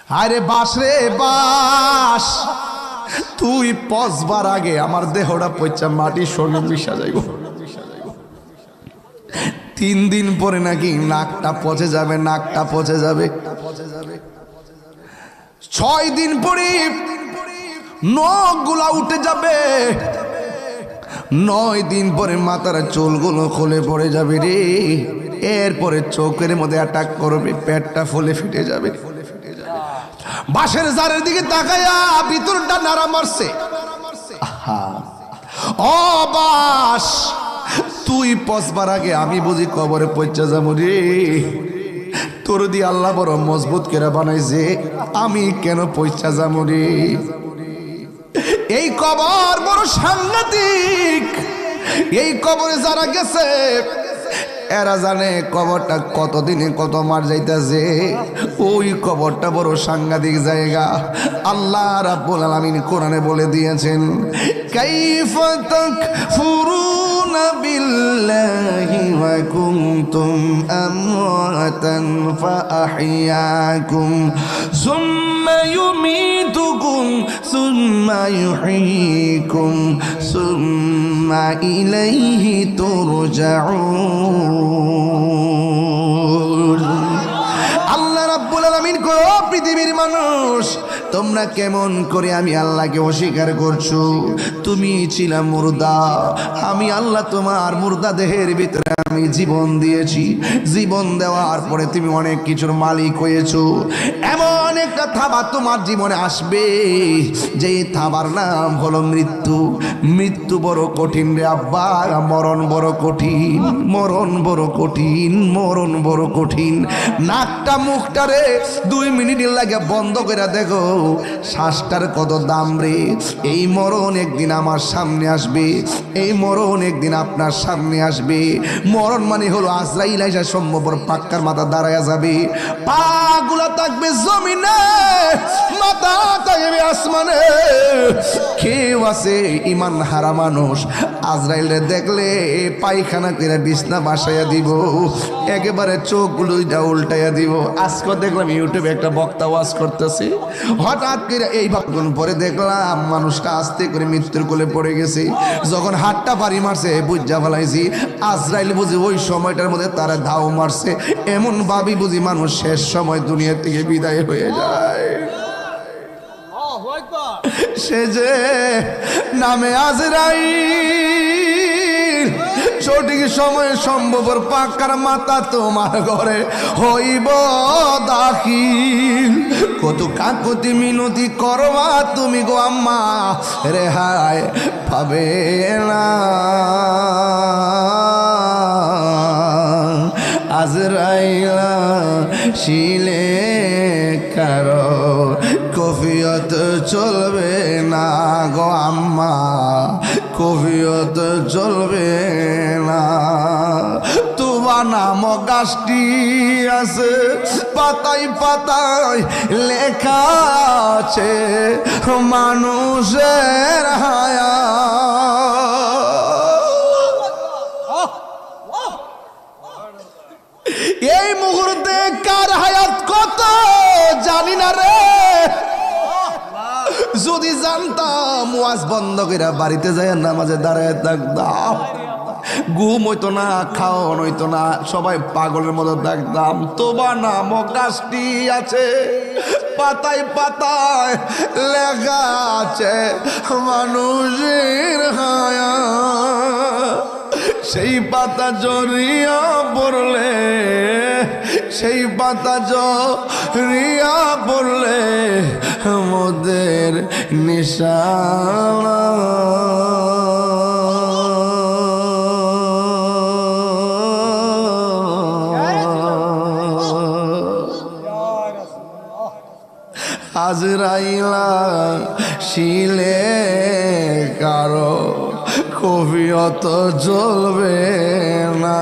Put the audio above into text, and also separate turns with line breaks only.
আরে বাস রে বাস, তুই পচবার আগে আমার দেহটা পচা মাটির সঙ্গে মিশা যাইব। 3 দিন পরে নাকি নাকটা পচে যাবে, নাকটা পচে যাবে। 6 দিন পরে নখগুলা উঠে যাবে। 9 দিন পরে মাথার চুলগুলো খুলে পড়ে যাবে রে। এরপরে চোখের মধ্যে অ্যাটাক করবে, পেটটা ফুলে ফেটে যাবে। বাঁশের জারের দিকে তাকায়া ভিতরটা নাড়া মারছে। ও বাস, তুই পচবার আগে আমি বুঝি কবরে পৌঁছা যাবো রে। তোর দিয়ে আল্লাহ বড় মজবুত করে বানাইছে, আমি কেন পৌঁছা যাবো রে? এই কবর বড় সাংঘাতিক। এই কবরে যারা গেছে এরা জানে কবরটা কতদিনে কত মার যাইতেছে। ওই কবরটা বড় সাংঘাতিক জায়গা। আল্লাহ রাব্বুল আলামিন কোরআনে বলে দিয়েছেন, কাইফা তাকফুরুনা বিল্লাহি ওয়া কুনতুম আমওয়াতান ফাআহইয়াকুম সুম্মা ইউমীতুকুম সুম্মা ইউহয়ীকুম সুম্মা ইলাইহি তুরজাউন। আল্লাহ রাব্বুল আলামিন কয়, ও পৃথিবীর মানুষ, তোমরা কেমন করে আমি আল্লাহকে অস্বীকার করছো? তুমি ছিলা মুর্দা, আমি আল্লাহ তোমার মুর্দা দেহের ভিতরে আমি জীবন দিয়েছি। জীবন দেওয়ার পরে তুমি অনেক কিছুর মালিক হয়েছো। এমন একটা থাবা তোমার জীবনে আসবে, যেই থাবার নাম হলো মৃত্যু। মৃত্যু বড় কঠিন রে আব্বা, মরণ বড় কঠিন, মরণ বড় কঠিন, মরণ বড় কঠিন। নাকটা মুখটা রে 2 মিনিটের লাগে বন্ধ করে দেখো, শ্বাসটার কত দাম রে। এই মরণ একদিন আমার সামনে আসবে, এই মরণ একদিন আপনার সামনে আসবে। মরণ মানে হলো আজরাইল আইসা সম্ভবর পাক্কার মাথা দাঁড়ায়া যাবে। পা গুলা থাকবে জমিনে, মাথা থাকবে আসমানে। কেউ আছে ইমান হারা মানুষ, আজরাইল দেখলে পায়খানা করে বিছনা বাসাইয়া দিব, একেবারে চোখগুলো উল্টাইয়া দিব। আজকে দেখলাম ইউটিউবে একটা বক্তা ওয়াজ করতেছে, হঠাৎ করে এই ভাবগুন পরে দেখলাম মানুষটা আস্তে করে মৃত্যুর কোলে পড়ে গেছে। যখন হাতটা বাড়ি মারছে বুঝা ফেলাইছি আজরাইল বুঝি ওই সময়টার মধ্যে তারা ধাও মারছে। এমন ভাবি বুঝি মানুষ শেষ সময় দুনিয়া থেকে বিদায় হয়ে যায়। সে যে নামে আজরাইল, সঠিক সময়ে সম্ভবর পাকার মাথা তোমার ঘরে হইব দাখিল। কত কাকুতি মিনতি করবা তুমি গো আম্মা, রেহাই পাবে না। আজরাইলা শিলে কারো কফিয়ত চলবে না গো আম্মা, কফিয়ত চলবে না। তোমার নাম গাছটি আছে, পাতায় পাতায় লেখা আছে মানুষের হায়া। এই মুহূর্তে কার হায়াত কত জানি না রে। যদি জানতাম ওয়াজ বন্ধ করে বাড়িতে যায় নামাজে দাঁড়ায় থাকতাম, ঘুম হইতো না, খাওয়ান হইতো না, সবাই পাগলের মতো থাকতাম। তোমার নাম গাছটি আছে, পাতায় পাতায় লেখা আছে মানুষের হায়া। সেই পাতা জড়িয়া পড়লে, সেই পাতা জড়িয়া পড়লে মোদের নিশানা। আজরাইলা শিলে কারো কফিয়ত চলবে না।